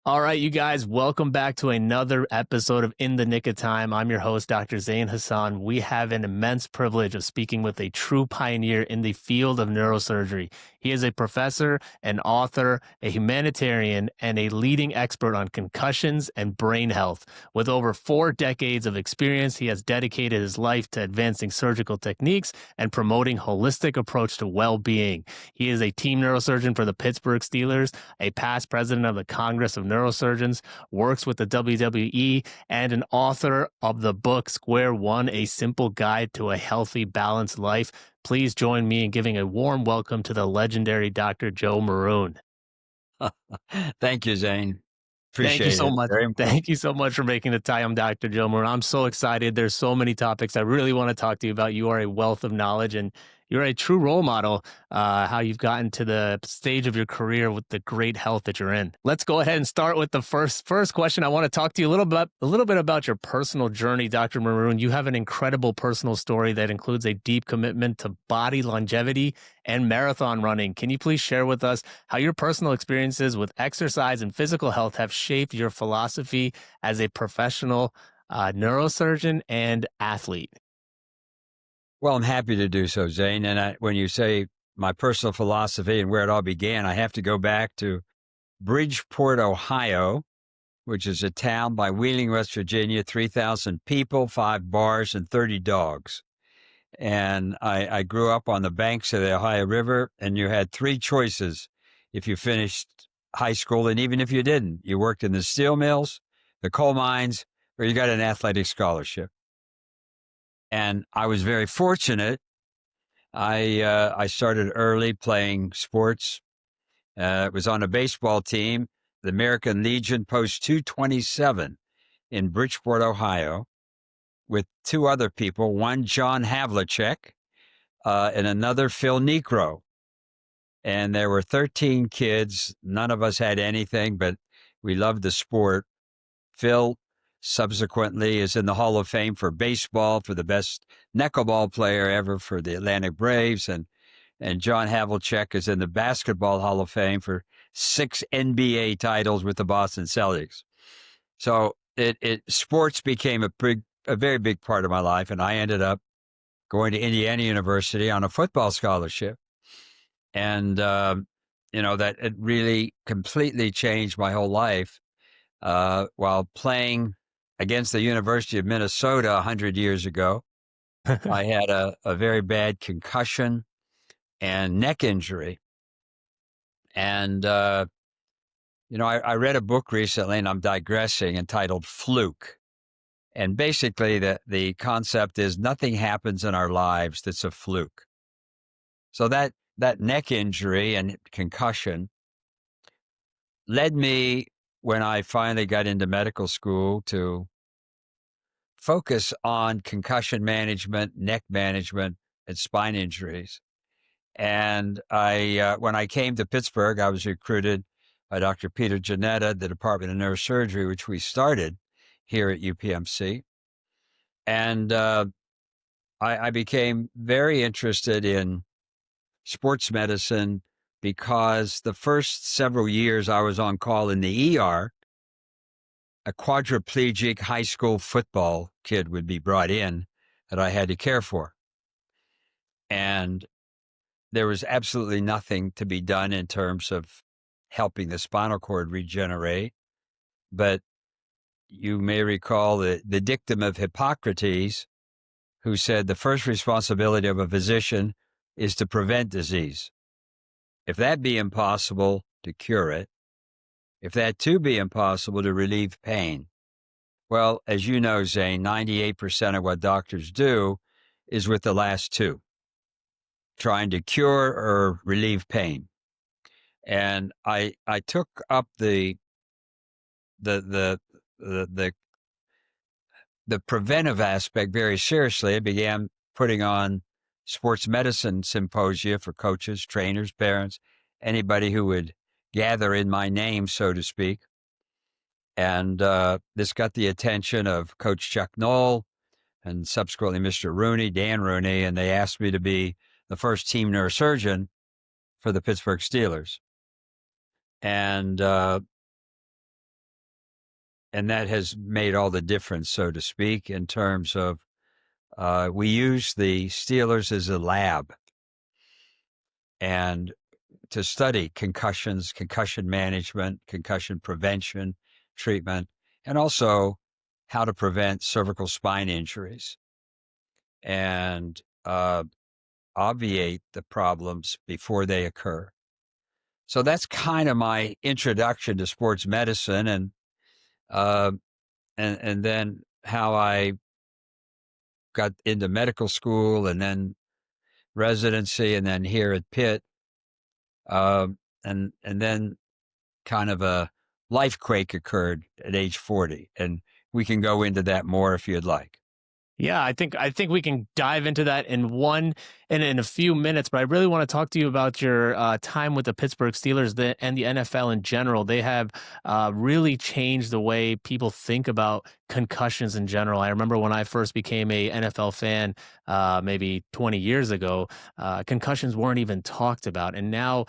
All right, you guys, welcome back to another episode of In the Nick of Time. I'm your host, Dr. Zain Hasan. We have an immense privilege of speaking with a true pioneer in the field of neurosurgery. He is a professor, an author, a humanitarian, and a leading expert on concussions and brain health. With over 4 decades of experience, he has dedicated his life to advancing surgical techniques and promoting holistic approach to well-being. He is a team neurosurgeon for the Pittsburgh Steelers, a past president of the Congress of Neurosurgeons, works with the WWE, and an author of the book Square One, A Simple Guide to a Healthy, Balanced Life. Please join me in giving a warm welcome to the legendary Dr. Joe Maroon. Thank you, Zane. Thank you Appreciate so it. much. Very important. Thank you so much for making the time, Dr. Joe Maroon. I'm so excited. There's so many topics I really want to talk to you about. You are a wealth of knowledge and you're a true role model, how you've gotten to the stage of your career with the great health that you're in. Let's go ahead and start with the first question. I want to talk to you a little bit about your personal journey, Dr. Maroon. You have an incredible personal story that includes a deep commitment to body longevity and marathon running. Can you please share with us how your personal experiences with exercise and physical health have shaped your philosophy as a professional neurosurgeon and athlete? Well, I'm happy to do so, Zane. And when you say my personal philosophy and where it all began, I have to go back to Bridgeport, Ohio, which is a town by Wheeling, West Virginia, 3,000 people, 5 bars, and 30 dogs. And I grew up on the banks of the Ohio River, and you had 3 choices if you finished high school. And even if you didn't, you worked in the steel mills, the coal mines, or you got an athletic scholarship. And I was very fortunate. I started early playing sports. Was on a baseball team, the American Legion Post 227 in Bridgeport, Ohio, with 2 other people, one John Havlicek and another Phil Necro. And there were 13 kids. None of us had anything, but we loved the sport. Phil subsequently is in the Hall of Fame for baseball, for the best knuckleball player ever for the Atlantic Braves. And John Havlicek is in the Basketball Hall of Fame for 6 NBA titles with the Boston Celtics. So sports became a very big part of my life. And I ended up going to Indiana University on a football scholarship. And, that it really completely changed my whole life. While playing against the University of Minnesota 100 years ago, I had a very bad concussion and neck injury. And, I read a book recently, and I'm digressing, entitled Fluke. And basically the concept is nothing happens in our lives that's a fluke. So that neck injury and concussion led me, when I finally got into medical school, to focus on concussion management, neck management, and spine injuries. And when I came to Pittsburgh, I was recruited by Dr. Peter Janetta, the Department of Neurosurgery, which we started here at UPMC. And I became very interested in sports medicine because the first several years I was on call in the ER, a quadriplegic high school football kid would be brought in that I had to care for. And there was absolutely nothing to be done in terms of helping the spinal cord regenerate. But you may recall the dictum of Hippocrates, who said the first responsibility of a physician is to prevent disease. If that be impossible, to cure it. If that too be impossible, to relieve pain. Well, as you know, Zane, 98% of what doctors do is with the last 2, trying to cure or relieve pain. And I took up the preventive aspect very seriously. I began putting on sports medicine symposia for coaches, trainers, parents, anybody who would gather in my name, so to speak. And this got the attention of Coach Chuck Knoll and subsequently Mr. Rooney, Dan Rooney, and they asked me to be the first team neurosurgeon for the Pittsburgh Steelers. And And that has made all the difference, so to speak, in terms of we use the Steelers as a lab and to study concussions, concussion management, concussion prevention, treatment, and also how to prevent cervical spine injuries and obviate the problems before they occur. So that's kind of my introduction to sports medicine, and then how I got into medical school, and then residency, and then here at Pitt, and then kind of a life quake occurred at age 40, and we can go into that more if you'd like. Yeah, I think we can dive into that in a few minutes. But I really want to talk to you about your time with the Pittsburgh Steelers and the NFL in general. They have really changed the way people think about concussions in general. I remember when I first became a NFL fan, maybe 20 years ago, concussions weren't even talked about, and now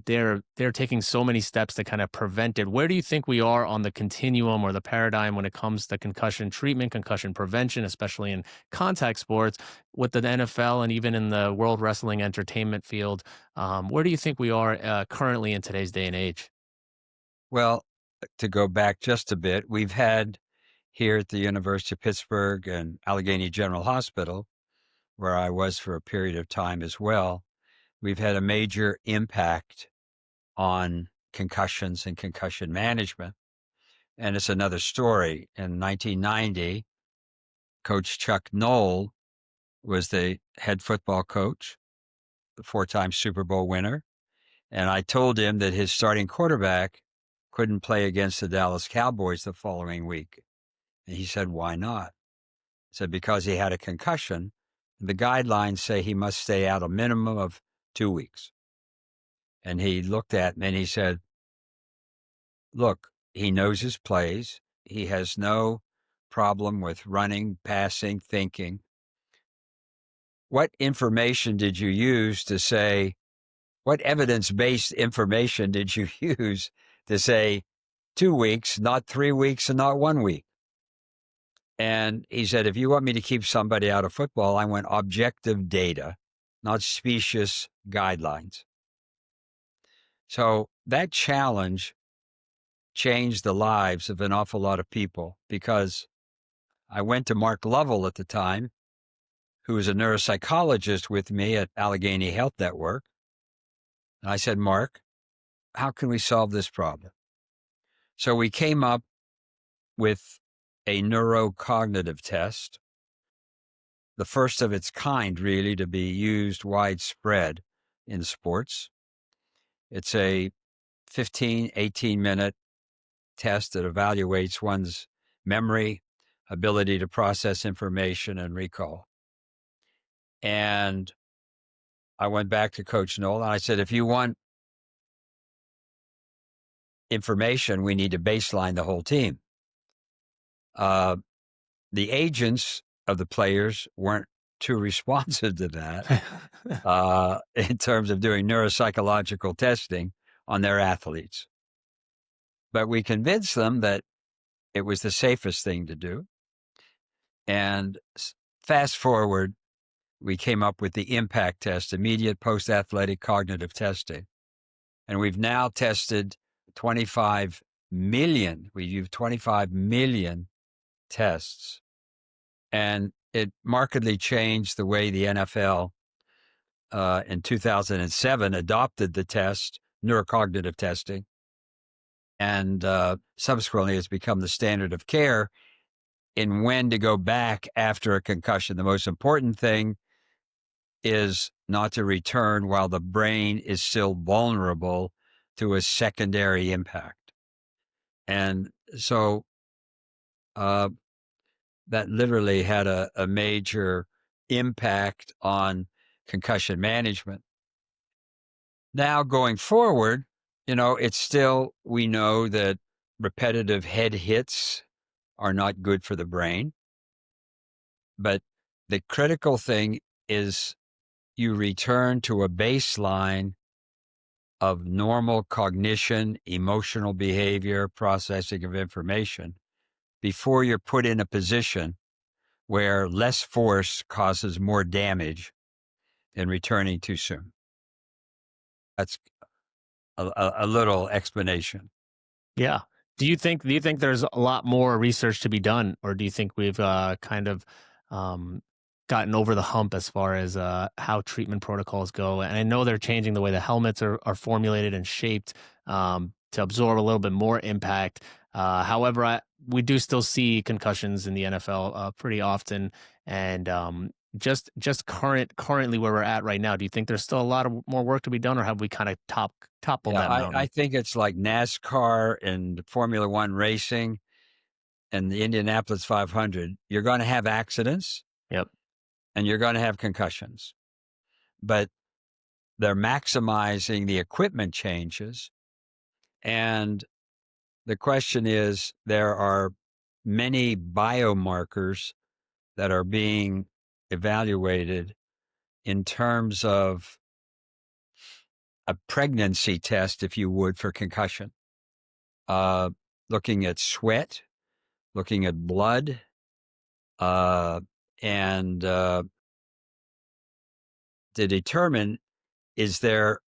they're taking so many steps to kind of prevent it. Where do you think we are on the continuum or the paradigm when it comes to concussion treatment, concussion prevention, especially in contact sports, with the NFL and even in the World Wrestling Entertainment field? Where do you think we are currently in today's day and age? Well, to go back just a bit, we've had here at the University of Pittsburgh and Allegheny General Hospital, where I was for a period of time as well, we've had a major impact on concussions and concussion management. And it's another story. In 1990, Coach Chuck Noll was the head football coach, the 4-time Super Bowl winner. And I told him that his starting quarterback couldn't play against the Dallas Cowboys the following week. And he said, "Why not?" I said, "Because he had a concussion. The guidelines say he must stay out a minimum of 2 weeks." And he looked at me and he said, "Look, he knows his plays. He has no problem with running, passing, thinking. What information did you use to say, what evidence-based information did you use to say 2 weeks, not 3 weeks, and not 1 week?" And he said, "If you want me to keep somebody out of football, I want objective data, not specious guidelines." So that challenge changed the lives of an awful lot of people, because I went to Mark Lovell at the time, who was a neuropsychologist with me at Allegheny Health Network. And I said, "Mark, how can we solve this problem?" So we came up with a neurocognitive test, the first of its kind, really, to be used widespread in sports. It's a 15, 18-minute test that evaluates one's memory, ability to process information, and recall. And I went back to Coach Noll and I said, "If you want information, we need to baseline the whole team." The agents of the players weren't too responsive to that in terms of doing neuropsychological testing on their athletes. But we convinced them that it was the safest thing to do. And fast forward, we came up with the IMPACT test, immediate post-athletic cognitive testing. And we've now tested 25 million. We used 25 million tests. And it markedly changed the way the NFL in 2007 adopted the test, neurocognitive testing. And subsequently, it's become the standard of care in when to go back after a concussion. The most important thing is not to return while the brain is still vulnerable to a secondary impact. And so that literally had a major impact on concussion management. Now going forward, it's still, we know that repetitive head hits are not good for the brain. But the critical thing is you return to a baseline of normal cognition, emotional behavior, processing of information. before you're put in a position where less force causes more damage in returning too soon. That's a little explanation. Yeah. Do you think there's a lot more research to be done, or do you think we've kind of um, gotten over the hump as far as how treatment protocols go? And I know they're changing the way the helmets are formulated and shaped to absorb a little bit more impact. However, we do still see concussions in the NFL pretty often, and just currently where we're at right now, do you think there's still a lot of more work to be done, or have we kind of toppled Yeah, that I mountain? think it's like NASCAR and Formula One racing and the Indianapolis 500. You're going to have accidents Yep. and you're going to have concussions, but they're maximizing the equipment changes. And the question is, there are many biomarkers that are being evaluated in terms of a pregnancy test, if you would, for concussion. Looking at sweat, looking at blood, and to determine, is there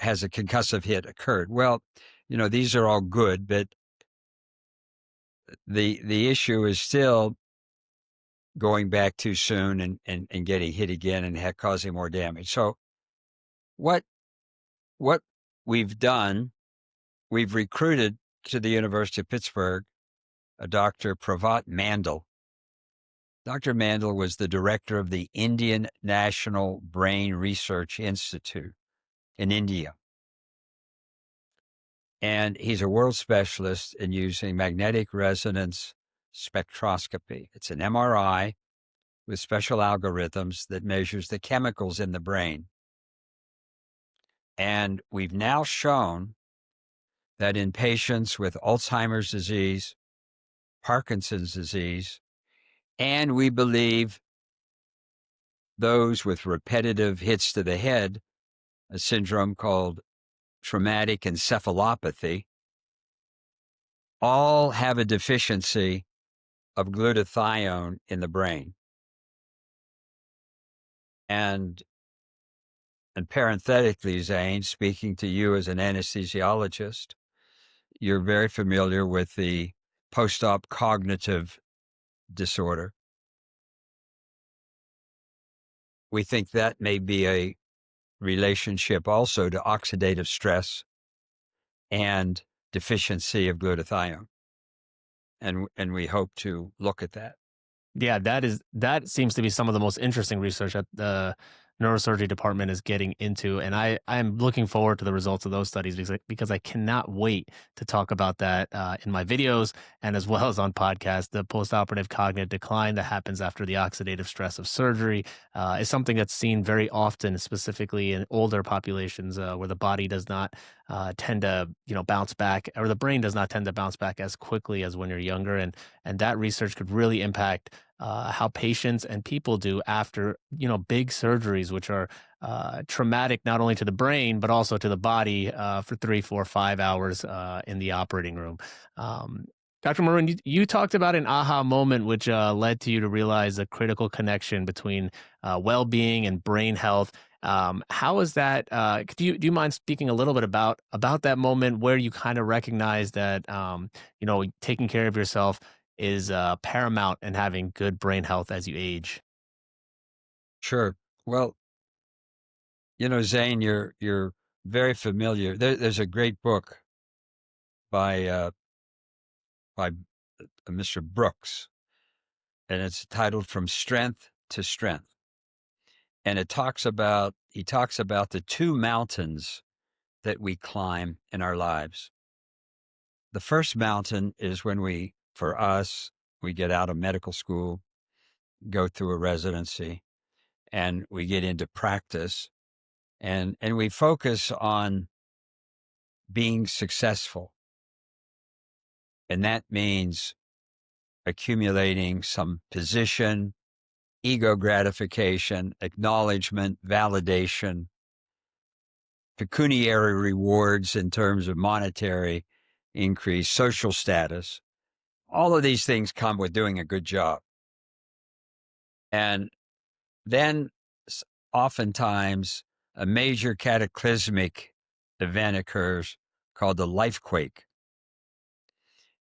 has a concussive hit occurred? Well, these are all good, but the issue is still going back too soon and getting hit again and causing more damage. So what we've done, we've recruited to the University of Pittsburgh a Dr. Pravat Mandal. Dr. Mandal was the director of the Indian National Brain Research Institute in India. And he's a world specialist in using magnetic resonance spectroscopy. It's an MRI with special algorithms that measures the chemicals in the brain. And we've now shown that in patients with Alzheimer's disease, Parkinson's disease, and we believe those with repetitive hits to the head, a syndrome called traumatic encephalopathy, all have a deficiency of glutathione in the brain. And parenthetically, Zain, speaking to you as an anesthesiologist, you're very familiar with the post-op cognitive disorder. We think that may be a relationship also to oxidative stress and deficiency of glutathione. And we hope to look at that. Yeah, that seems to be some of the most interesting research that the neurosurgery department is getting into, and I'm looking forward to the results of those studies because I cannot wait to talk about that in my videos and as well as on podcasts. The postoperative cognitive decline that happens after the oxidative stress of surgery is something that's seen very often, specifically in older populations where the body does not tend to bounce back, or the brain does not tend to bounce back as quickly as when you're younger, and that research could really impact how patients and people do after big surgeries, which are traumatic not only to the brain but also to the body for 3, 4, 5 hours in the operating room. Um, Dr. Maroon, you talked about an aha moment which led to you to realize a critical connection between well-being and brain health. How is that? Do you mind speaking a little bit about that moment where you kind of recognize that taking care of yourself is paramount in having good brain health as you age? Sure. Well, Zain, you're very familiar. There's a great book by Mr. Brooks, and it's titled From Strength to Strength. And he talks about the two mountains that we climb in our lives. The first mountain is when for us, we get out of medical school, go through a residency, and we get into practice, and we focus on being successful. And that means accumulating some position, ego gratification, acknowledgement, validation, pecuniary rewards in terms of monetary increase, social status, all of these things come with doing a good job. And then oftentimes a major cataclysmic event occurs called the life quake.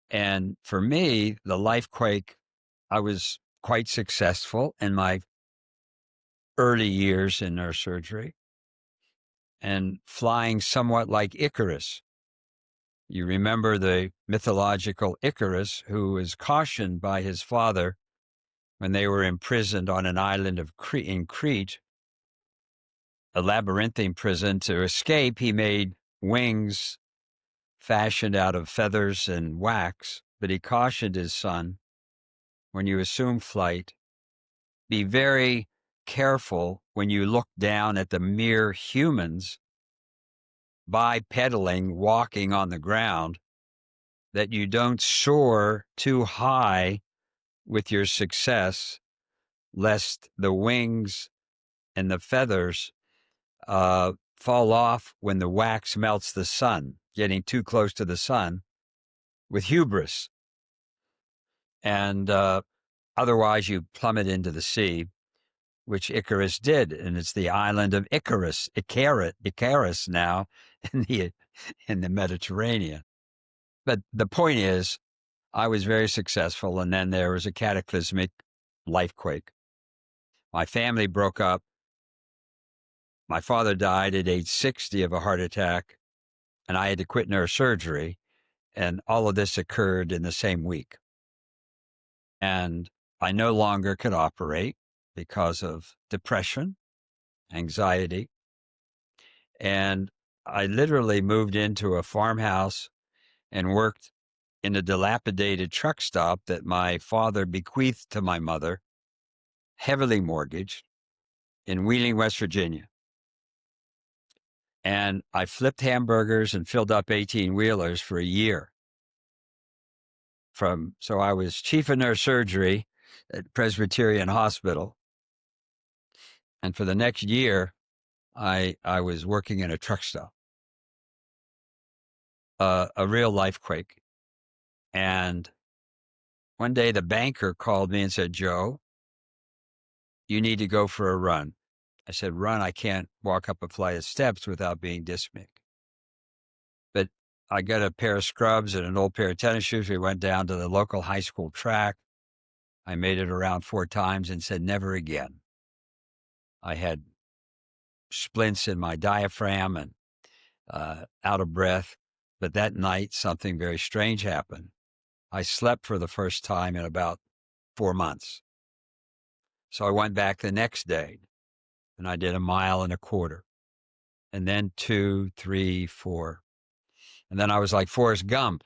And for me, the life quake, I was quite successful in my early years in neurosurgery and flying somewhat like Icarus. You remember the mythological Icarus, who was cautioned by his father when they were imprisoned on an island of in Crete, a labyrinthine prison. To escape, he made wings fashioned out of feathers and wax, but he cautioned his son, when you assume flight, be very careful when you look down at the mere humans bipedaling, walking on the ground, that you don't soar too high with your success, lest the wings and the feathers fall off when the wax melts the sun, getting too close to the sun with hubris. And otherwise you plummet into the sea, which Icarus did. And it's the island of Icarus now in the Mediterranean. But the point is, I was very successful. And then there was a cataclysmic life quake. My family broke up. My father died at age 60 of a heart attack, and I had to quit neurosurgery. And all of this occurred in the same week. And I no longer could operate because of depression, anxiety. And I literally moved into a farmhouse and worked in a dilapidated truck stop that my father bequeathed to my mother, heavily mortgaged, in Wheeling, West Virginia. And I flipped hamburgers and filled up 18-wheelers for a year. So I was chief of neurosurgery at Presbyterian Hospital. And for the next year, I was working in a truck stop, a real life quake. And one day the banker called me and said, "Joe, you need to go for a run." I said, "Run? I can't walk up a flight of steps without being dyspneic." But I got a pair of scrubs and an old pair of tennis shoes. We went down to the local high school track. I made it around 4 times and said, never again. I had splints in my diaphragm and out of breath. But that night, something very strange happened. I slept for the first time in about 4 months. So I went back the next day and I did 1.25 miles, and then 2, 3, 4. And then I was like Forrest Gump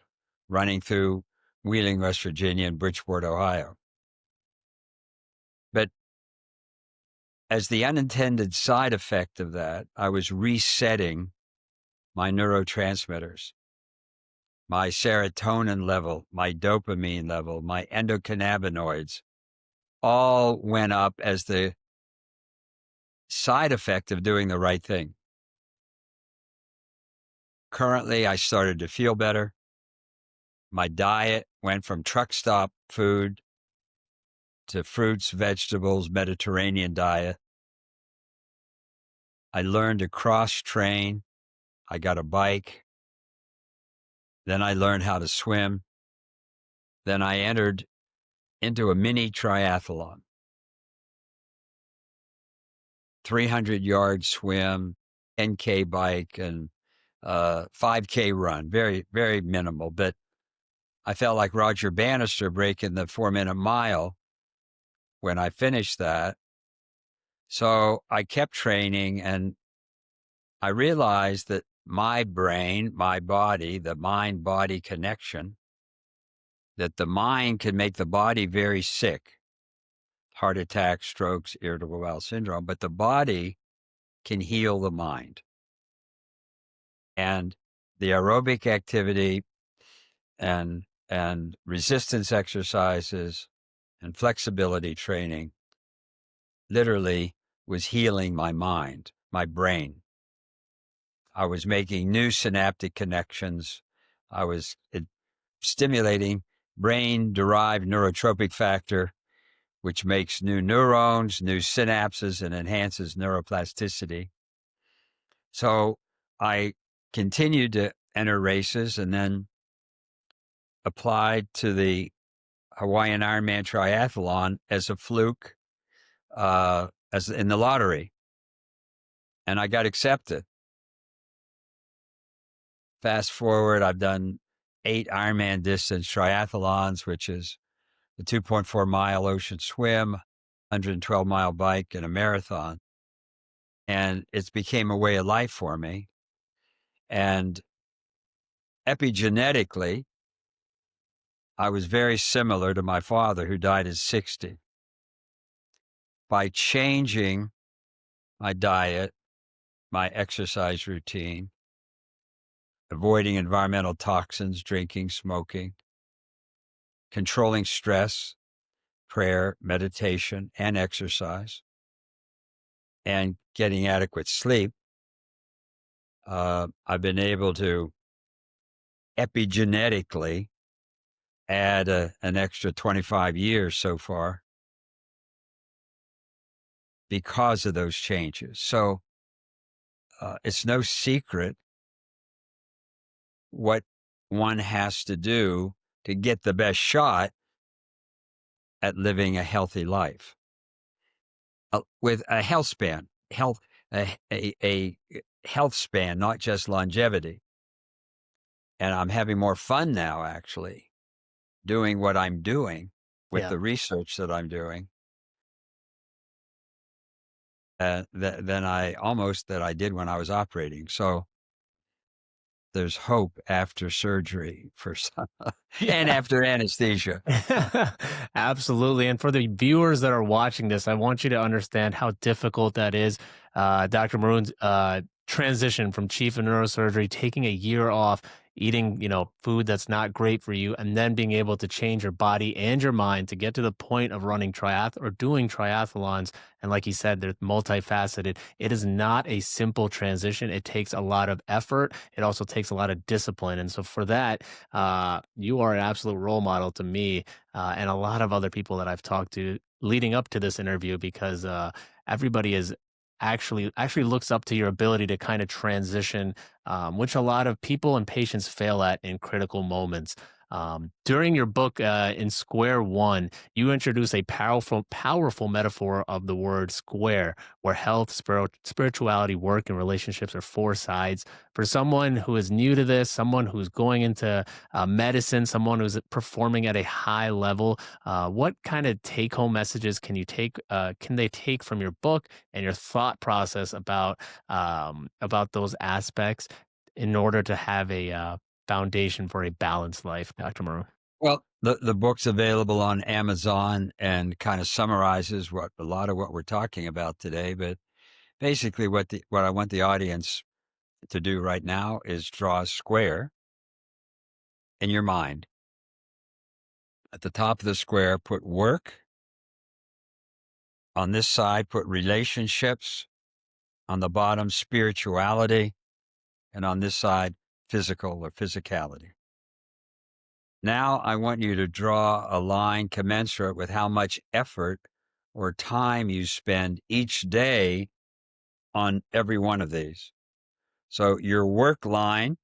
running through Wheeling, West Virginia and Bridgeport, Ohio. But as the unintended side effect of that, I was resetting my neurotransmitters, my serotonin level, my dopamine level, my endocannabinoids, all went up as the side effect of doing the right thing. Currently, I started to feel better. My diet went from truck stop food to fruits, vegetables, Mediterranean diet. I learned to cross-train. I got a bike. Then I learned how to swim. Then I entered into a mini triathlon. 300-yard swim, 10K bike, and 5K run. Very, very minimal. But I felt like Roger Bannister breaking the 4-minute mile when I finished that. So I kept training, and I realized that my brain, my body, the mind-body connection, that the mind can make the body very sick, heart attacks, strokes, irritable bowel syndrome, but the body can heal the mind. And the aerobic activity and resistance exercises and flexibility training literally was healing my mind, my brain. I was making new synaptic connections. I was stimulating brain-derived neurotropic factor, which makes new neurons, new synapses, and enhances neuroplasticity. So I continued to enter races and then applied to the Hawaiian Ironman triathlon as a fluke, as in the lottery. And I got accepted. Fast forward, I've done 8 Ironman distance triathlons, which is the 2.4-mile ocean swim, 112-mile bike, and a marathon. And it's became a way of life for me. And epigenetically, I was very similar to my father, who died at 60. By changing my diet, my exercise routine, avoiding environmental toxins, drinking, smoking, controlling stress, prayer, meditation, and exercise, and getting adequate sleep, I've been able to epigenetically add an extra 25 years so far because of those changes. So it's no secret what one has to do to get the best shot at living a healthy life with a health span, a health span, not just longevity. And I'm having more fun now, actually, doing what I'm doing with the research that I'm doing than I did when I was operating. So there's hope after surgery for some, and after anesthesia. Absolutely. And for the viewers that are watching this, I want you to understand how difficult that is. Dr. Maroon's transition from chief of neurosurgery, taking a year off, eating, food that's not great for you, and then being able to change your body and your mind to get to the point of running doing triathlons. And like you said, they're multifaceted. It is not a simple transition. It takes a lot of effort. It also takes a lot of discipline. And so for that, you are an absolute role model to me and a lot of other people that I've talked to leading up to this interview, because everybody is actually looks up to your ability to kind of transition, which a lot of people and patients fail at in critical moments. During your book, in Square One, you introduce a powerful metaphor of the word square, where health, spirituality, work, and relationships are 4 sides. For someone who is new to this, someone who's going into medicine, someone who's performing at a high level, what kind of take-home messages can they take from your book and your thought process about those aspects in order to have a foundation for a balanced life, Dr. Maroon? Well, the book's available on Amazon and kind of summarizes a lot of what we're talking about today. But basically, what I want the audience to do right now is draw a square in your mind. At the top of the square, put work. On this side, put relationships. On the bottom, spirituality. And on this side, physical or physicality. Now I want you to draw a line commensurate with how much effort or time you spend each day on every one of these. So your work line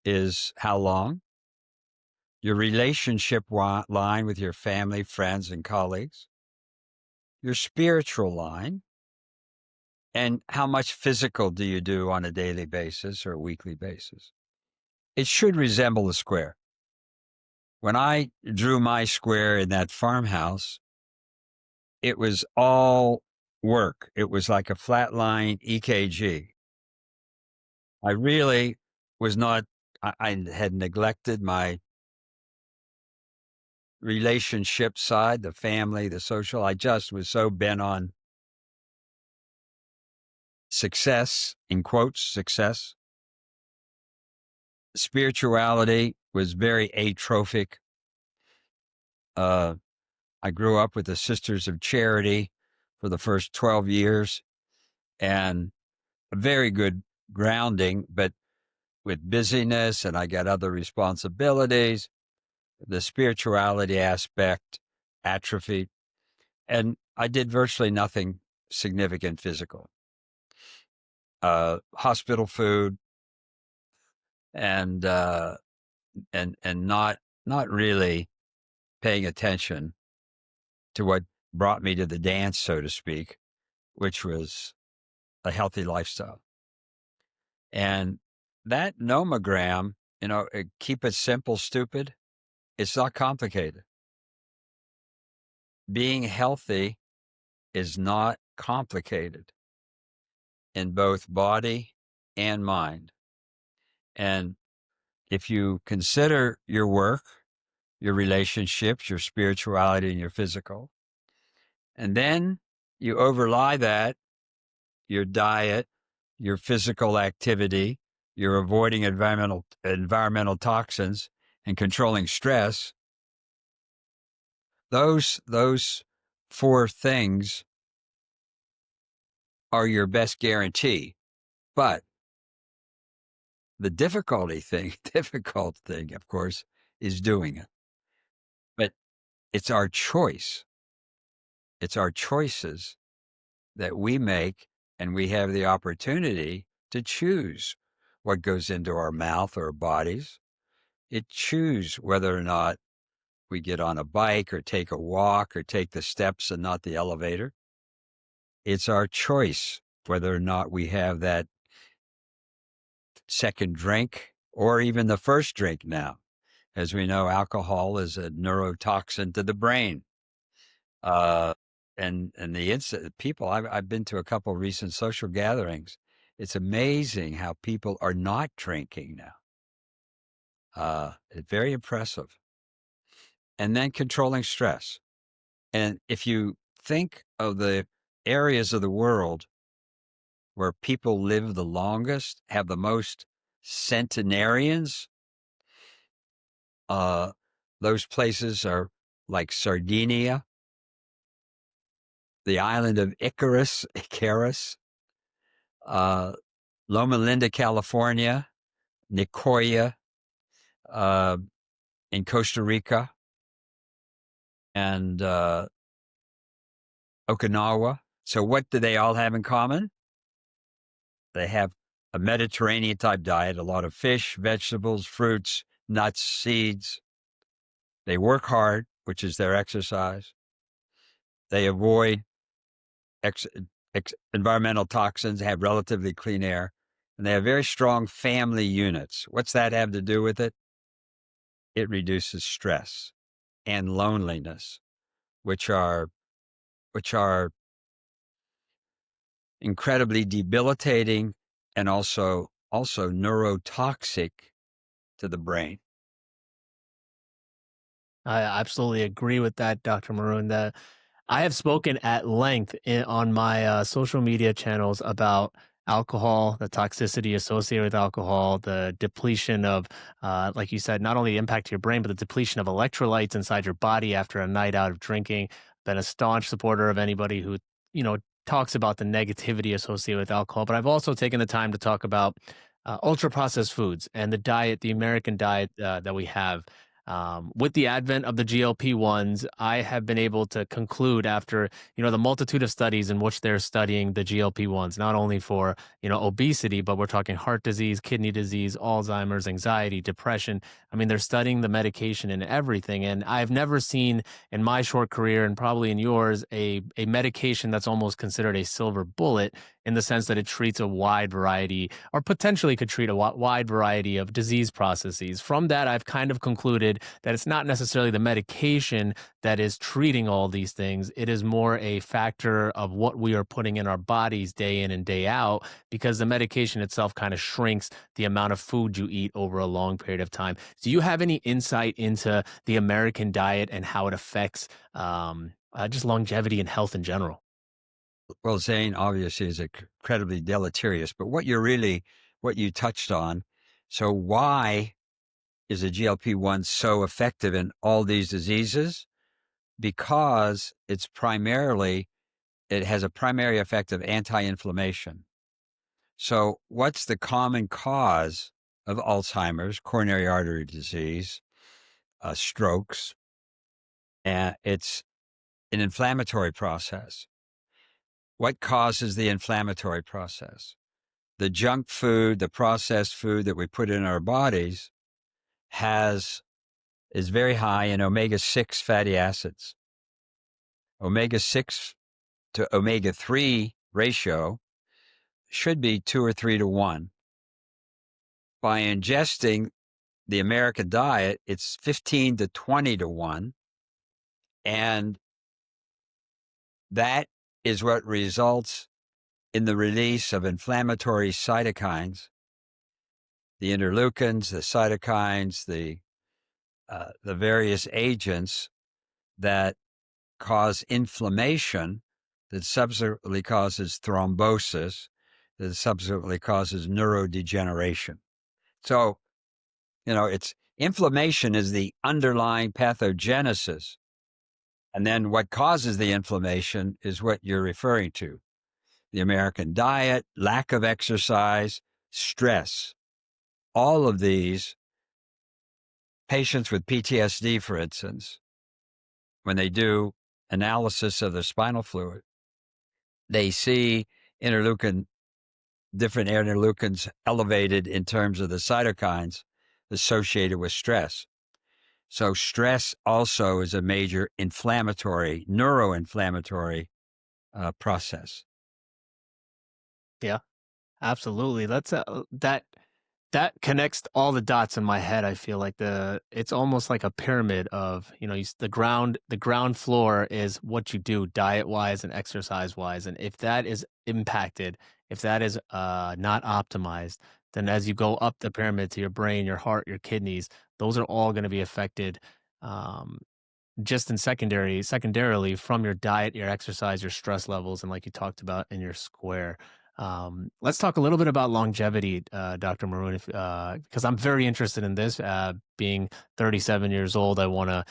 is how long? Your relationship line with your family, friends, and colleagues. Your spiritual line. And how much physical do you do on a daily basis or a weekly basis? It should resemble a square. When I drew my square in that farmhouse, it was all work. It was like a flatline EKG. I really was not, I had neglected my relationship side, the family, the social. I just was so bent on success, in quotes, success. Spirituality was very atrophic. I grew up with the Sisters of Charity for the first 12 years and a very good grounding, but with busyness and I got other responsibilities, the spirituality aspect atrophied, and I did virtually nothing significant physical. Hospital food and not really paying attention to what brought me to the dance, so to speak, which was a healthy lifestyle. And that nomogram, keep it simple, stupid. It's not complicated. Being healthy is not complicated in both body and mind. And if you consider your work, your relationships, your spirituality, and your physical, and then you overlie that, your diet, your physical activity, you're avoiding environmental toxins and controlling stress, those four things are your best guarantee. But the difficult thing, of course, is doing it. But it's our choice. It's our choices that we make, and we have the opportunity to choose what goes into our mouth or our bodies. It choose whether or not we get on a bike or take a walk or take the steps and not the elevator. It's our choice whether or not we have that second drink or even the first drink now. As we know, alcohol is a neurotoxin to the brain. And the people, I've been to a couple of recent social gatherings. It's amazing how people are not drinking now. It's very impressive. And then controlling stress. And if you think of the areas of the world where people live the longest, have the most centenarians, those places are like Sardinia, the island of Icarus, Loma Linda, California, Nicoya, in Costa Rica, and Okinawa. So what do they all have in common? They have a Mediterranean type diet, a lot of fish, vegetables, fruits, nuts, seeds. They work hard, which is their exercise. They avoid environmental toxins, have relatively clean air, and they have very strong family units. What's that have to do with it? It reduces stress and loneliness, which are incredibly debilitating and also neurotoxic to the brain. I absolutely agree with that, Dr. Maroon. That I have spoken at length on my social media channels about alcohol, the toxicity associated with alcohol, the depletion of, like you said, not only the impact to your brain, but the depletion of electrolytes inside your body after a night out of drinking. Been a staunch supporter of anybody who, you know, talks about the negativity associated with alcohol. But I've also taken the time to talk about ultra processed foods and the diet, the American diet that we have. With the advent of the GLP-1s, I have been able to conclude after, you know, the multitude of studies in which they're studying the GLP-1s, not only for, you know, obesity, but we're talking heart disease, kidney disease, Alzheimer's, anxiety, depression. I mean, they're studying the medication and everything. And I've never seen in my short career, and probably in yours, a medication that's almost considered a silver bullet in the sense that it treats a wide variety, or potentially could treat a wide variety of disease processes. From that, I've kind of concluded that it's not necessarily the medication that is treating all these things. It is more a factor of what we are putting in our bodies day in and day out, because the medication itself kind of shrinks the amount of food you eat over a long period of time. Do you have any insight into the American diet and how it affects just longevity and health in general? Well, Zane obviously is incredibly deleterious, but what you touched on, so why is a GLP-1 so effective in all these diseases? Because it has a primary effect of anti-inflammation. So what's the common cause of Alzheimer's, coronary artery disease, strokes, and it's an inflammatory process. What causes the inflammatory process? The junk food, the processed food that we put in our bodies is very high in omega-6 fatty acids. Omega-6 to omega-3 ratio should be 2 or 3 to 1. By ingesting the American diet, it's 15 to 20 to 1. And that is what results in the release of inflammatory cytokines, the interleukins, the cytokines, the various agents that cause inflammation, that subsequently causes thrombosis, that subsequently causes neurodegeneration. So, it's inflammation is the underlying pathogenesis. And then what causes the inflammation is what you're referring to. The American diet, lack of exercise, stress. All of these, patients with PTSD, for instance, when they do analysis of the spinal fluid, they see different interleukins elevated in terms of the cytokines associated with stress. So stress also is a major neuroinflammatory process. Yeah, absolutely. That's that connects all the dots in my head. I feel like it's almost like a pyramid of, the ground floor is what you do diet wise and exercise wise. And if that is impacted, if that is not optimized, then as you go up the pyramid to your brain, your heart, your kidneys, those are all going to be affected. Um, just in secondarily from your diet, your exercise, your stress levels, and like you talked about in your square. Let's talk a little bit about longevity, Dr. Maroon, because I'm very interested in this. Being 37 years old, I want to,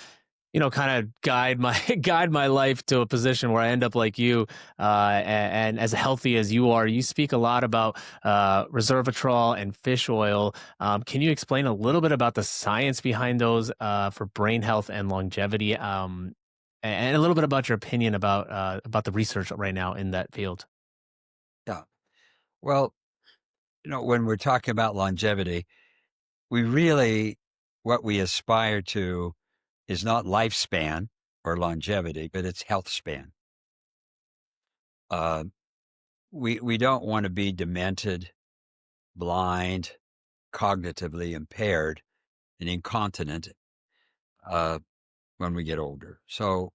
kind of guide my life to a position where I end up like you, and as healthy as you are. You speak a lot about resveratrol and fish oil. Can you explain a little bit about the science behind those for brain health and longevity, and a little bit about your opinion about the research right now in that field? Yeah. Well, when we're talking about longevity, what we aspire to is not lifespan or longevity, but it's health span. We don't want to be demented, blind, cognitively impaired, and incontinent when we get older. So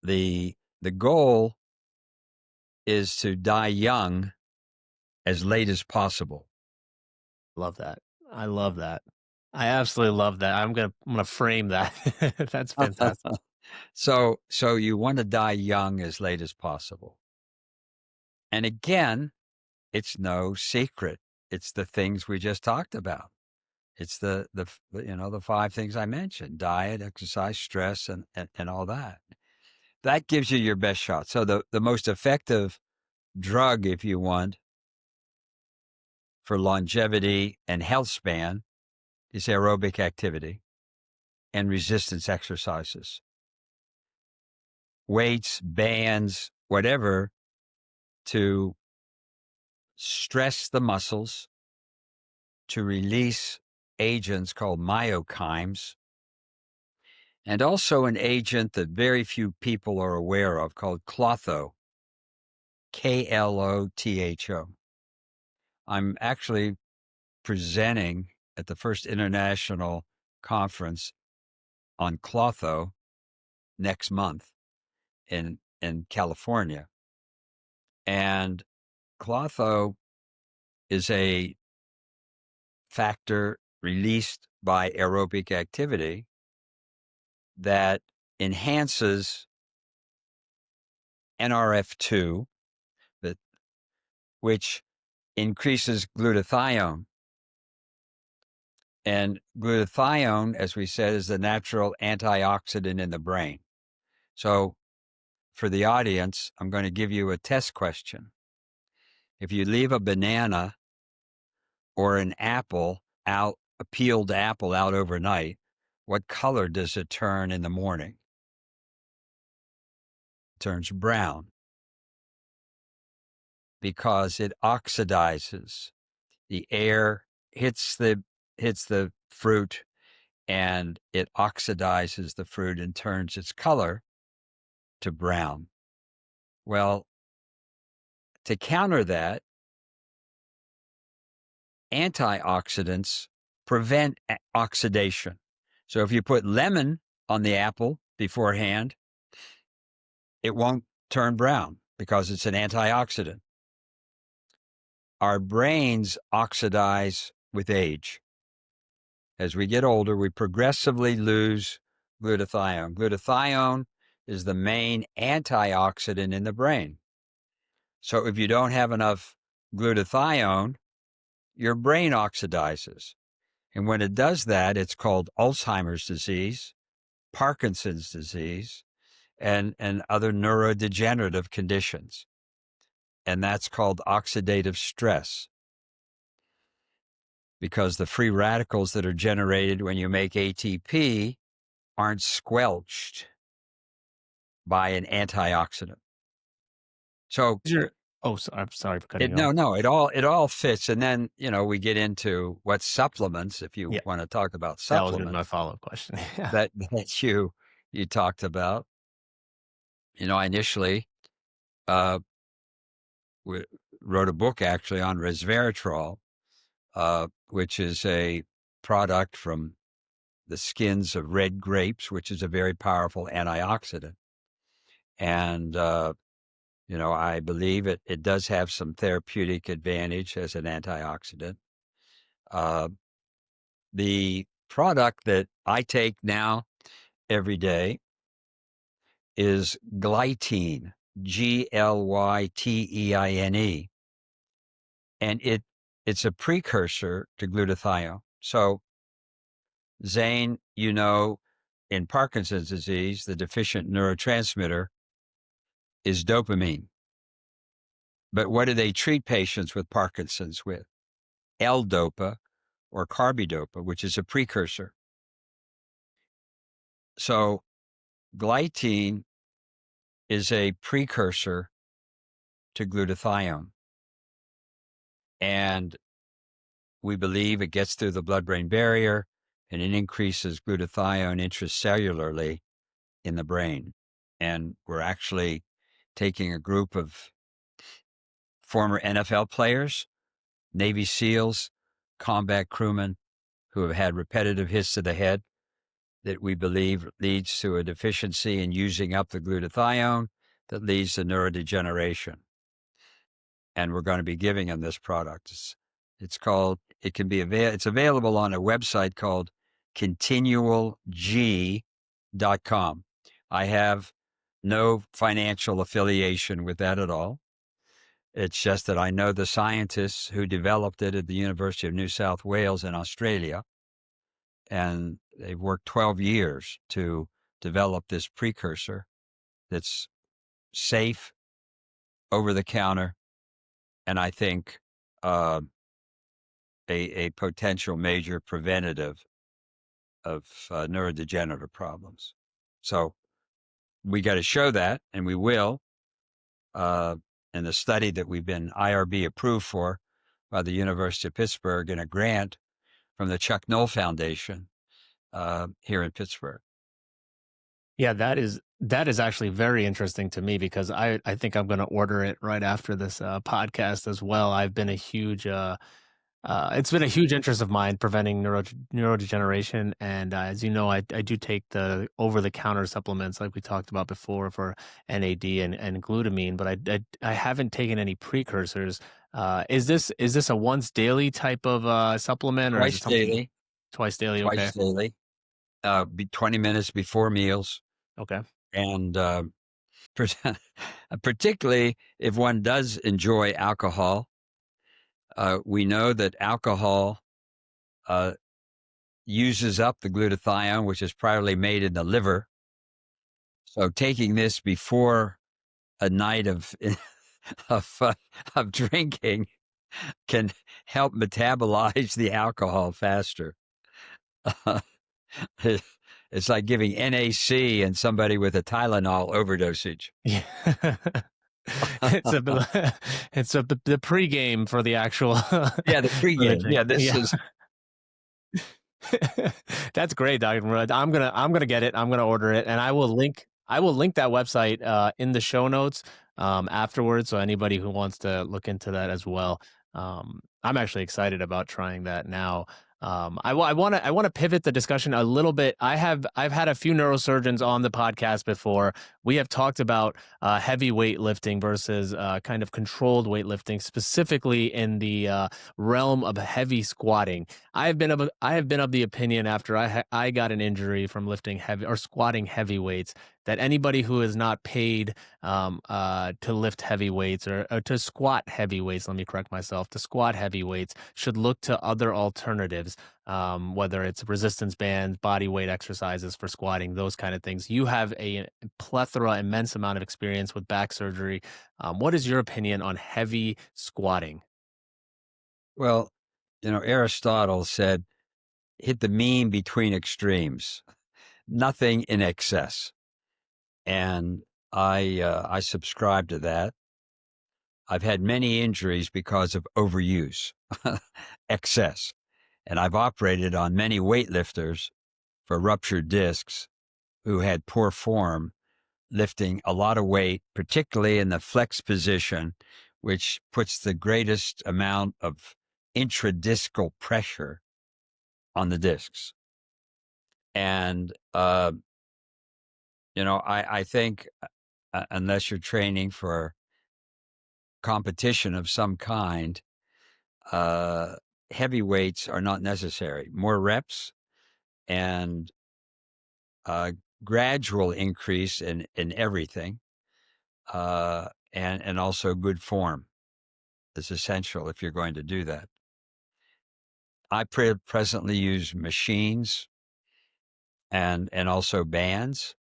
the goal is to die young as late as possible. Love that. I love that. I absolutely love that. I'm gonna frame that. That's fantastic. So you want to die young as late as possible. And again, it's no secret. It's the things we just talked about. It's the 5 things I mentioned: diet, exercise, stress, and all that. That gives you your best shot. So the most effective drug, if you want, for longevity and health span is aerobic activity and resistance exercises. Weights, bands, whatever, to stress the muscles, to release agents called myokines, and also an agent that very few people are aware of called klotho, Klotho. I'm actually presenting at the first international conference on klotho next month in California. And klotho is a factor released by aerobic activity that enhances NRF2, which increases glutathione. And glutathione, as we said, is the natural antioxidant in the brain. So for the audience, I'm going to give you a test question. If you leave a banana or an apple out a peeled apple out overnight, what color does it turn in the morning? It turns brown because it oxidizes. The air hits the fruit and it oxidizes the fruit and turns its color to brown. Well, to counter that, antioxidants prevent oxidation. So if you put lemon on the apple beforehand, it won't turn brown because it's an antioxidant. Our brains oxidize with age. As we get older, we progressively lose glutathione. Glutathione is the main antioxidant in the brain. So if you don't have enough glutathione, your brain oxidizes. And when it does that, it's called Alzheimer's disease, Parkinson's disease, and other neurodegenerative conditions. And that's called oxidative stress, because the free radicals that are generated when you make ATP aren't squelched by an antioxidant. So I'm sorry for cutting you off. no, it all fits. And then, we get into what supplements, if you Yeah. want to talk about That was gonna be my supplements follow-up question. Yeah. that you talked about. I initially wrote a book actually on resveratrol, which is a product from the skins of red grapes, which is a very powerful antioxidant. And, I believe it does have some therapeutic advantage as an antioxidant. The product that I take now every day is glytine, Glyteine. And it's a precursor to glutathione. So, Zain, in Parkinson's disease, the deficient neurotransmitter is dopamine. But what do they treat patients with Parkinson's with? L-DOPA or carbidopa, which is a precursor. So glytine is a precursor to glutathione. And we believe it gets through the blood-brain barrier and it increases glutathione intracellularly in the brain. And we're actually taking a group of former NFL players, Navy SEALs, combat crewmen who have had repetitive hits to the head that we believe leads to a deficiency in using up the glutathione that leads to neurodegeneration. And we're going to be giving them this product. It's available on a website called continualg.com. I have no financial affiliation with that at all. It's just that I know the scientists who developed it at the University of New South Wales in Australia, and they've worked 12 years to develop this precursor that's safe, over the counter, and I think a potential major preventative of neurodegenerative problems. So we got to show that, and we will. In the study that we've been IRB approved for by the University of Pittsburgh in a grant from the Chuck Knoll Foundation here in Pittsburgh. Yeah, that is actually very interesting to me because I think I'm going to order it right after this podcast as well. I've been a huge it's been a huge interest of mine preventing neurodegeneration, and as you know, I do take the over the counter supplements like we talked about before for NAD and glutamine, but I haven't taken any precursors. Is this a once daily type of supplement, or is it Twice something daily. twice daily? Okay, Twice daily. 20 minutes before meals. okay. And particularly if one does enjoy alcohol, we know that alcohol uses up the glutathione, which is primarily made in the liver. So taking this before a night of of drinking can help metabolize the alcohol faster. It's like giving NAC and somebody with a Tylenol overdosage. Yeah. It's a it's the pregame for the actual Yeah, the for the pregame. drink. Yeah, this Yeah. is That's great, Dr. Murad. I'm gonna get it. I'm gonna order it, and I will link that website in the show notes afterwards. So anybody who wants to look into that as well, I'm actually excited about trying that now. I want to pivot the discussion a little bit. I've had a few neurosurgeons on the podcast before. We have talked about heavy weightlifting versus kind of controlled weightlifting, specifically in the realm of heavy squatting. I have been of the opinion after I got an injury from lifting heavy or squatting heavy weights that anybody who is not paid to lift heavy weights or to squat heavy weights, let me correct myself, to squat heavy weights should look to other alternatives, whether it's resistance bands, body weight exercises for squatting, those kind of things. You have a plethora, immense amount of experience with back surgery. What is your opinion on heavy squatting? well, Aristotle said, hit the mean between extremes, nothing in excess. And I subscribe to that. I've had many injuries because of overuse, excess. And I've operated on many weightlifters for ruptured discs who had poor form, lifting a lot of weight, particularly in the flex position, which puts the greatest amount of intradiscal pressure on the discs. And, I think unless you're training for competition of some kind, uh, heavy weights are not necessary. More reps and uh, gradual increase in everything, and also good form is essential if you're going to do that. I presently use machines and also bands,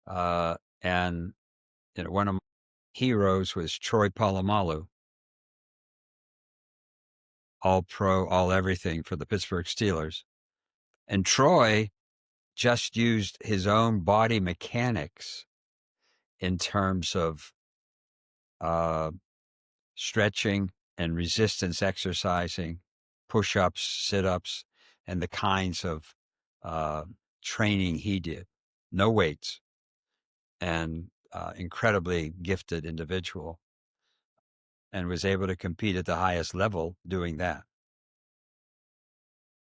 and one of my heroes was Troy Polamalu, all pro, all everything for the Pittsburgh Steelers, and Troy just used his own body mechanics in terms of uh, stretching and resistance exercising, push ups, sit ups, and the kinds of uh, training he did. No weights, and incredibly gifted individual, and was able to compete at the highest level doing that.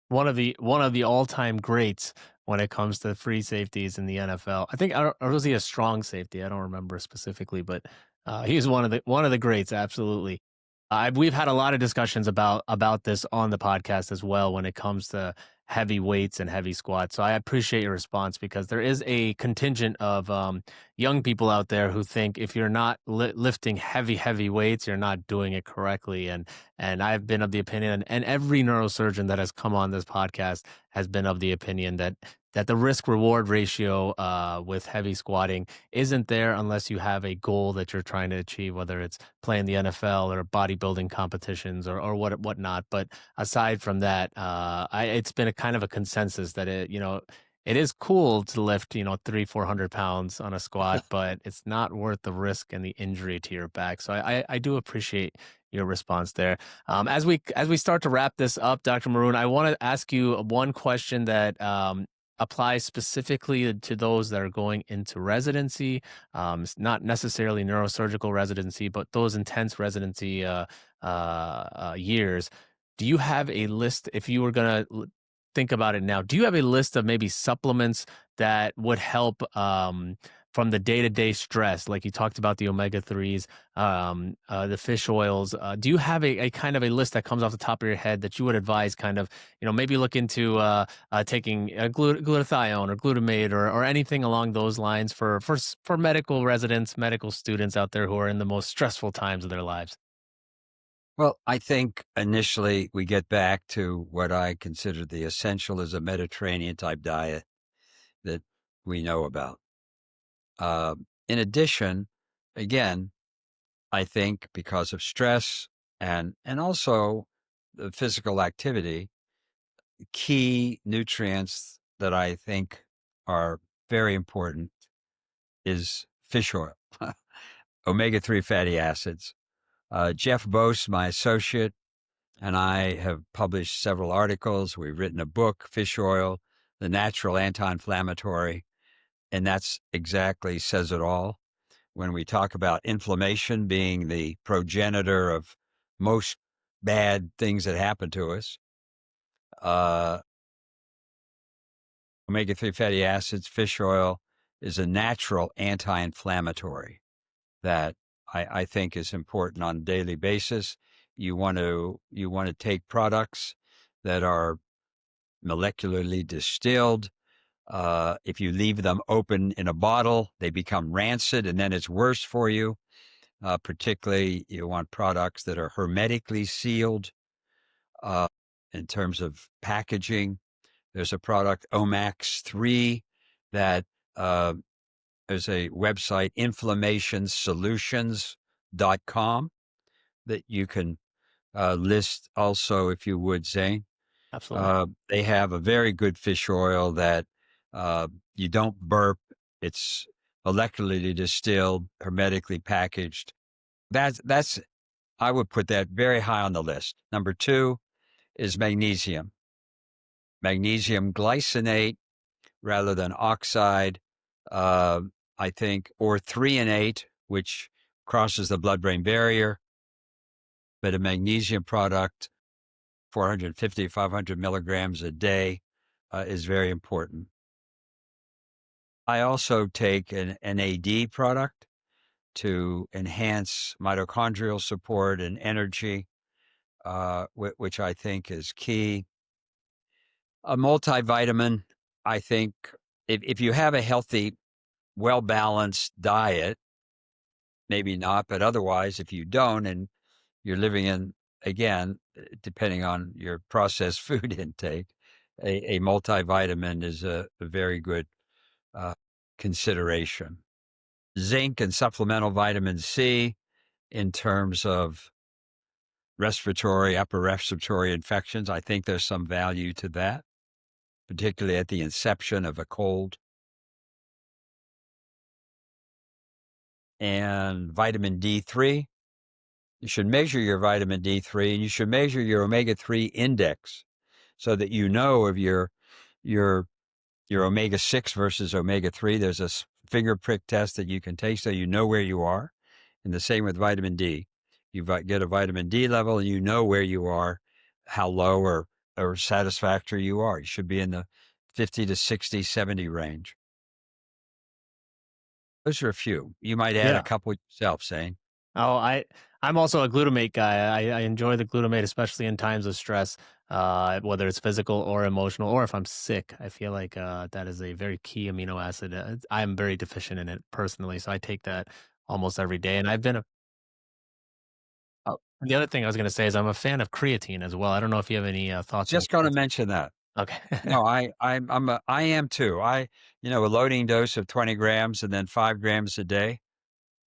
One of the all-time greats when it comes to free safeties in the NFL. I think, or was he a strong safety? I don't remember specifically, but he's one of the greats. Absolutely. We've had a lot of discussions about this on the podcast as well when it comes to heavy weights and heavy squats. So I appreciate your response because there is a contingent of young people out there who think if you're not lifting heavy weights, you're not doing it correctly. And I've been of the opinion, and every neurosurgeon that has come on this podcast has been of the opinion that the risk reward ratio with heavy squatting isn't there unless you have a goal that you're trying to achieve, whether it's playing the NFL or bodybuilding competitions or whatnot. But aside from that, it's been a kind of a consensus that it is cool to lift 300-400 pounds on a squat, but it's not worth the risk and the injury to your back. So I do appreciate your response there. As we start to wrap this up, Dr. Maroon, I want to ask you one question that applies specifically to those that are going into residency, not necessarily neurosurgical residency, but those intense residency years. Do you have a list, if you were going to think about it now, do you have a list of maybe supplements that would help from the day-to-day stress? Like you talked about the omega-3s, the fish oils. Do you have a kind of a list that comes off the top of your head that you would advise kind of, maybe look into taking glutathione or glutamate or anything along those lines for medical residents, medical students out there who are in the most stressful times of their lives? Well, I think initially we get back to what I consider the essential is a Mediterranean type diet that we know about. In addition, again, I think because of stress and also the physical activity, key nutrients that I think are very important is fish oil, omega-3 fatty acids. Jeff Bose, my associate, and I have published several articles. We've written a book, Fish Oil, the Natural Anti-Inflammatory, and that's exactly says it all. When we talk about inflammation being the progenitor of most bad things that happen to us, uh, omega-3 fatty acids, fish oil is a natural anti-inflammatory that I think is important on a daily basis. You want to take products that are molecularly distilled. If you leave them open in a bottle, they become rancid, and then it's worse for you. Particularly, you want products that are hermetically sealed in terms of packaging. There's a product, Omax 3, that there's a website, inflammationsolutions.com, that you can list also, if you would, Zane. Absolutely. They have a very good fish oil that you don't burp. It's molecularly distilled, hermetically packaged. That's I would put that very high on the list. Number 2 is magnesium. Magnesium glycinate rather than oxide, I think, or threonate, which crosses the blood-brain barrier. But a magnesium product, 450, 500 milligrams a day, is very important. I also take an NAD product to enhance mitochondrial support and energy, which I think is key. A multivitamin, I think, if you have a healthy, well-balanced diet, maybe not, but otherwise, if you don't, and you're living in, again, depending on your processed food intake, a multivitamin is a very good consideration. Zinc and supplemental vitamin C in terms of upper respiratory infections. I think there's some value to that, particularly at the inception of a cold. And vitamin D3. You should measure your vitamin D3, and you should measure your omega-3 index so that you know if your omega-6 versus omega-3. There's a finger prick test that you can take so you know where you are. And the same with vitamin D. You get a vitamin D level and you know where you are, how low or satisfactory you are. You should be in the 50 to 60, 70 range. Those are a few. You might add a Yeah. couple yourself, Zane. Oh, I'm also a glutamate guy. I enjoy the glutamate, especially in times of stress, whether it's physical or emotional, or if I'm sick. I feel like that is a very key amino acid. I am very deficient in it personally, so I take that almost every day. And I've been the other thing I was going to say is I'm a fan of creatine as well. I don't know if you have any thoughts on Just going to creatine. mention that. Okay. No, I am too. A loading dose of 20 grams and then 5 grams a day.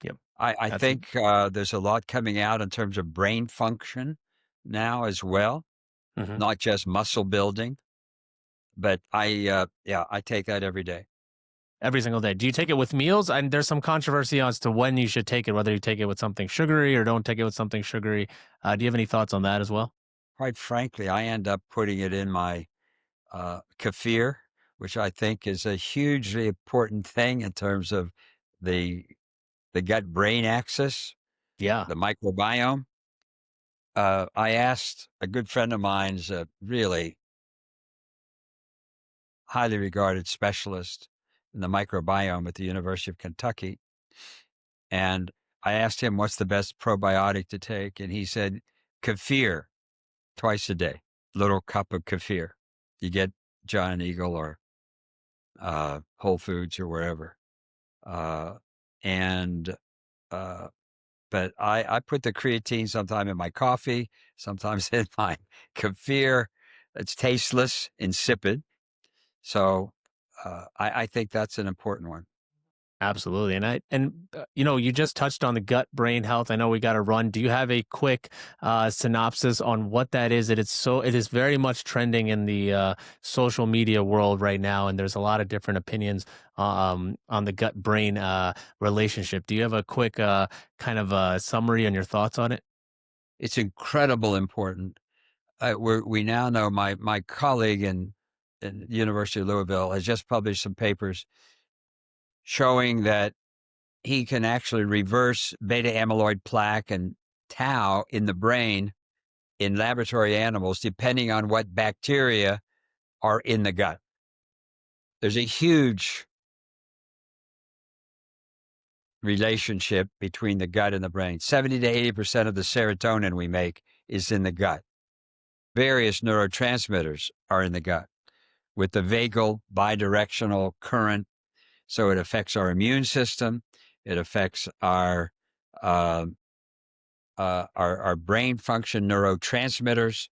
Yep. I That's it. think there's a lot coming out in terms of brain function now as well, Mhm. not just muscle building. But I take that every day. Every single day. Do you take it with meals? And there's some controversy as to when you should take it, whether you take it with something sugary or don't take it with something sugary. Do you have any thoughts on that as well? Quite frankly, I end up putting it in my kefir, which I think is a hugely important thing in terms of the gut brain axis, Yeah. the microbiome. I asked a good friend of mine's a really highly regarded specialist in the microbiome at the University of Kentucky. And I asked him, what's the best probiotic to take? And he said, kefir twice a day, little cup of kefir. You get Giant Eagle or Whole Foods or wherever. Uh, and, but I put the creatine sometime in my coffee, sometimes in my kefir. It's tasteless, insipid. So I think that's an important one. Absolutely. You just touched on the gut brain health. I know we got to run. Do you have a quick synopsis on what that is? It is very much trending in the social media world right now, and there's a lot of different opinions on the gut brain relationship. Do you have a quick kind of summary on your thoughts on it? It's incredible important. We now know my colleague in the University of Louisville has just published some papers showing that he can actually reverse beta amyloid plaque and tau in the brain in laboratory animals, depending on what bacteria are in the gut. There's a huge relationship between the gut and the brain. 70 to 80% of the serotonin we make is in the gut. Various neurotransmitters are in the gut with the vagal bidirectional current. So it affects our immune system. It affects our brain function neurotransmitters.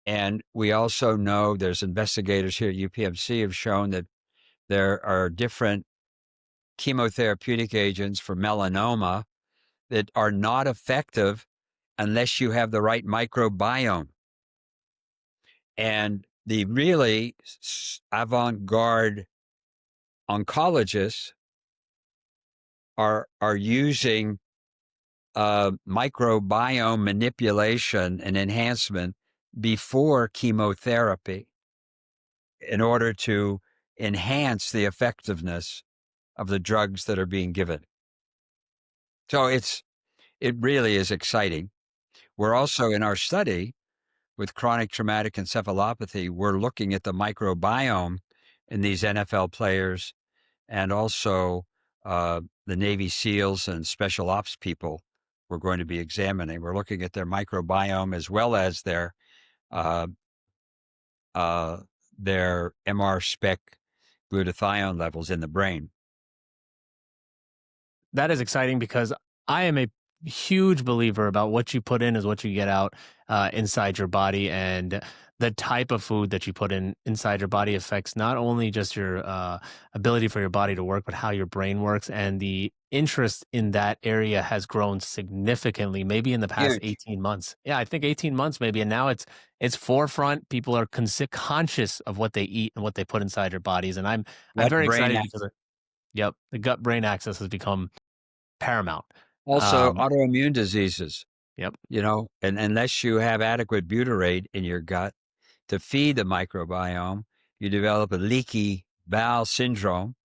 And we also know there's investigators here at UPMC have shown that there are different chemotherapeutic agents for melanoma that are not effective unless you have the right microbiome. And the really avant-garde oncologists are using microbiome manipulation and enhancement before chemotherapy in order to enhance the effectiveness of the drugs that are being given. So it really is exciting. We're also in our study with chronic traumatic encephalopathy, we're looking at the microbiome in these NFL players and also the Navy SEALs and special ops people we're going to be examining. We're looking at their microbiome as well as uh, their MR spec glutathione levels in the brain. That is exciting because I am a huge believer about what you put in is what you get out inside your body, and the type of food that you put in inside your body affects not only just your ability for your body to work, but how your brain works. And the interest in that area has grown significantly, maybe in the past Huge. 18 months. Yeah, I think 18 months maybe, and now it's forefront. People are conscious of what they eat and what they put inside their bodies, and I'm Gut very brain excited axis. because yep, the gut brain axis has become paramount. Also, Um, autoimmune diseases, yep. and unless you have adequate butyrate in your gut to feed the microbiome, you develop a leaky bowel syndrome,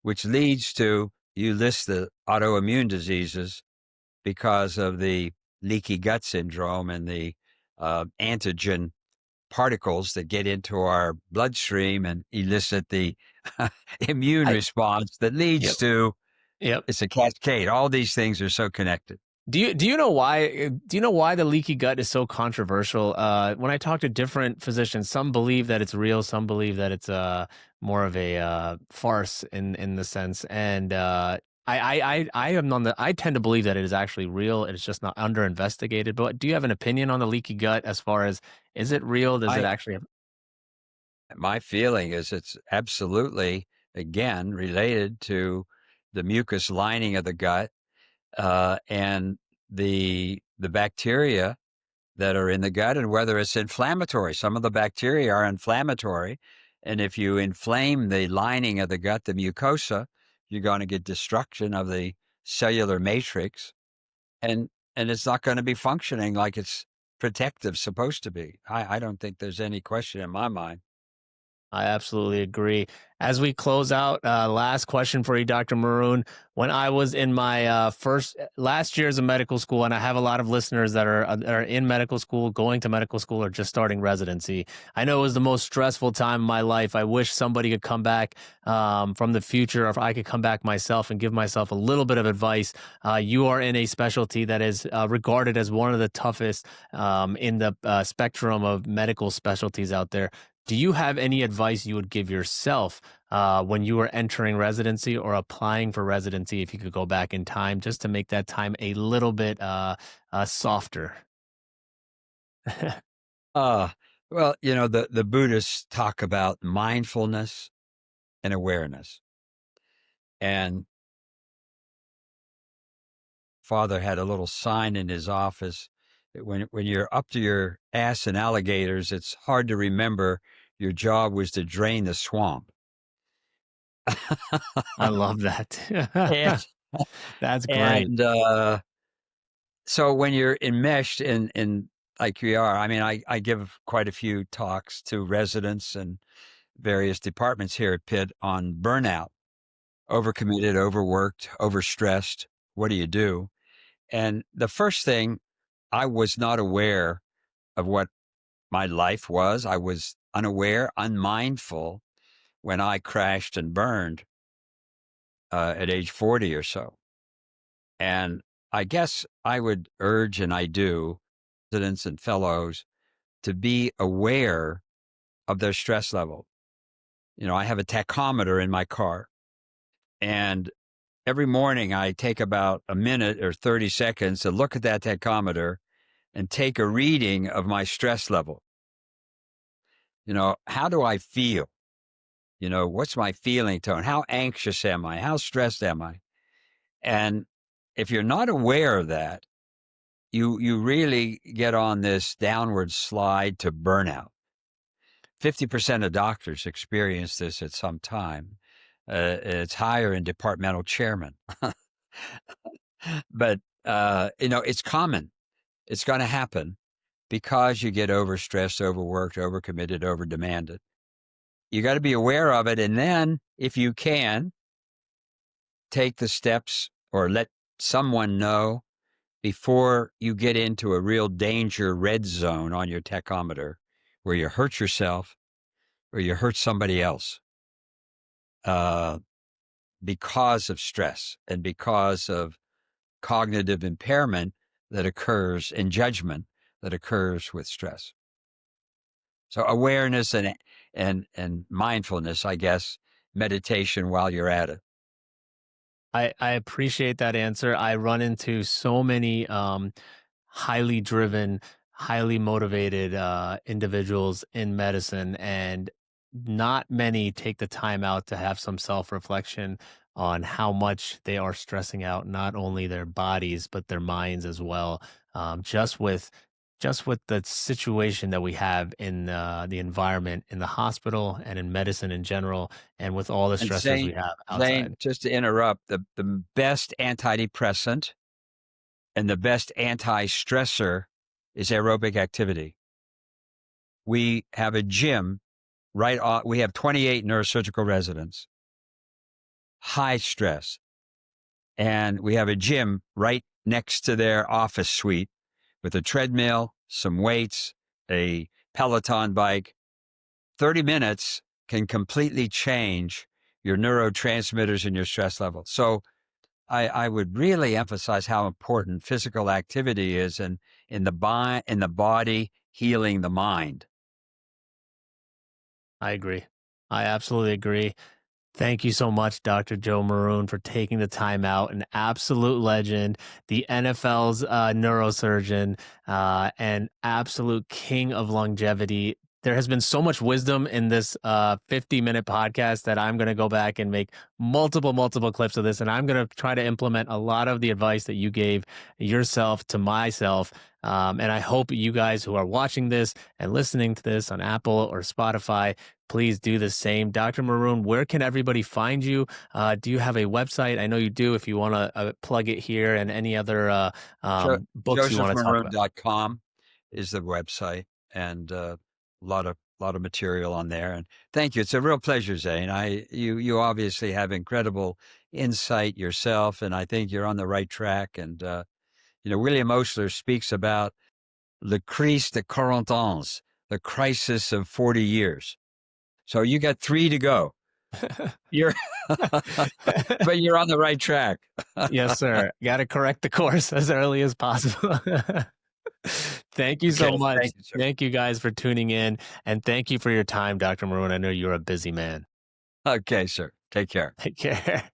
which leads to, you list the autoimmune diseases because of the leaky gut syndrome and the antigen particles that get into our bloodstream and elicit the immune I response that leads Yep. to, Yep. it's a cascade. All these things are so connected. Do you know why the leaky gut is so controversial? When I talk to different physicians, some believe that it's real, some believe that it's more of a farce in the sense. And I am on the I tend to believe that it is actually real. It's just not under investigated. But do you have an opinion on the leaky gut as far as is it real? Does it I actually have My feeling is it's absolutely, again, related to the mucus lining of the gut and the bacteria that are in the gut and whether it's inflammatory. Some of the bacteria are inflammatory. And if you inflame the lining of the gut, the mucosa, you're going to get destruction of the cellular matrix and it's not going to be functioning like it's protective supposed to be. I don't think there's any question in my mind. I absolutely agree. As we close out, last question for you, Dr. Maroon. When I was in my last years of medical school, and I have a lot of listeners that are in medical school, going to medical school, or just starting residency. I know it was the most stressful time of my life. I wish somebody could come back from the future, or if I could come back myself and give myself a little bit of advice. You are in a specialty that is regarded as one of the toughest in the spectrum of medical specialties out there. Do you have any advice you would give yourself when you were entering residency or applying for residency, if you could go back in time, just to make that time a little bit softer? Uh, well, the Buddhists talk about mindfulness and awareness. And father had a little sign in his office that when you're up to your ass in alligators, it's hard to remember your job was to drain the swamp. I love that. And That's great. and so when you're enmeshed in like we are, I mean, I give quite a few talks to residents and various departments here at Pitt on burnout, overcommitted, overworked, overstressed. What do you do? And the first thing, I was not aware of what my life was. I was unaware, unmindful when I crashed and burned at age 40 or so. And I guess I would urge, and I do, residents and fellows to be aware of their stress level. You know, I have a tachometer in my car, and every morning I take about a minute or 30 seconds to look at that tachometer and take a reading of my stress level. You know, how do I feel? You know, what's my feeling tone? How anxious am I? How stressed am I? And if you're not aware of that, you really get on this downward slide to burnout. 50% of doctors experience this at some time. It's higher in departmental chairmen. But, you know, it's common. It's going to happen because you get overstressed, overworked, overcommitted, overdemanded. You got to be aware of it. And then, if you can, take the steps or let someone know before you get into a real danger red zone on your tachometer where you hurt yourself or you hurt somebody else because of stress and because of cognitive impairment that occurs in judgment that occurs with stress. So awareness and mindfulness, I guess, meditation while you're at it. I appreciate that answer. I run into so many highly driven, highly motivated individuals in medicine, and not many take the time out to have some self reflection on how much they are stressing out not only their bodies but their minds as well. Just with the situation that we have in the environment in the hospital and in medicine in general, and with all the And stressors we have Zane, outside. just to interrupt, the best antidepressant and the best anti-stressor is aerobic activity. We have a gym we have 28 neurosurgical residents, high stress. And we have a gym right next to their office suite with a treadmill, some weights, a Peloton bike. 30 minutes can completely change your neurotransmitters and your stress level. So I would really emphasize how important physical activity is in the body healing the mind. I agree. I absolutely agree. Thank you so much, Dr. Joe Maroon, for taking the time out. An absolute legend, the NFL's neurosurgeon, and absolute king of longevity. There has been so much wisdom in this 50-minute podcast that I'm going to go back and make multiple clips of this. And I'm going to try to implement a lot of the advice that you gave yourself to myself. And I hope you guys who are watching this and listening to this on Apple or Spotify, please do the same. Dr. Maroon, where can everybody find you? Do you have a website? I know you do. If you want to plug it here, and any other books you want to talk about. JosephMaroon.com is the website, and a lot of material on there. And thank you. It's a real pleasure, Zane. You obviously have incredible insight yourself, and I think you're on the right track. And you know, William Osler speaks about le crise de 40 ans, the crisis of 40 years. So you got 3 to go. You're, but you're on the right track. Yes, sir. Got to correct the course as early as possible. Thank you so much. Thank you, sir. Thank you guys for tuning in, and thank you for your time, Dr. Maroon. I know you're a busy man. Okay, sir. Take care. Take care.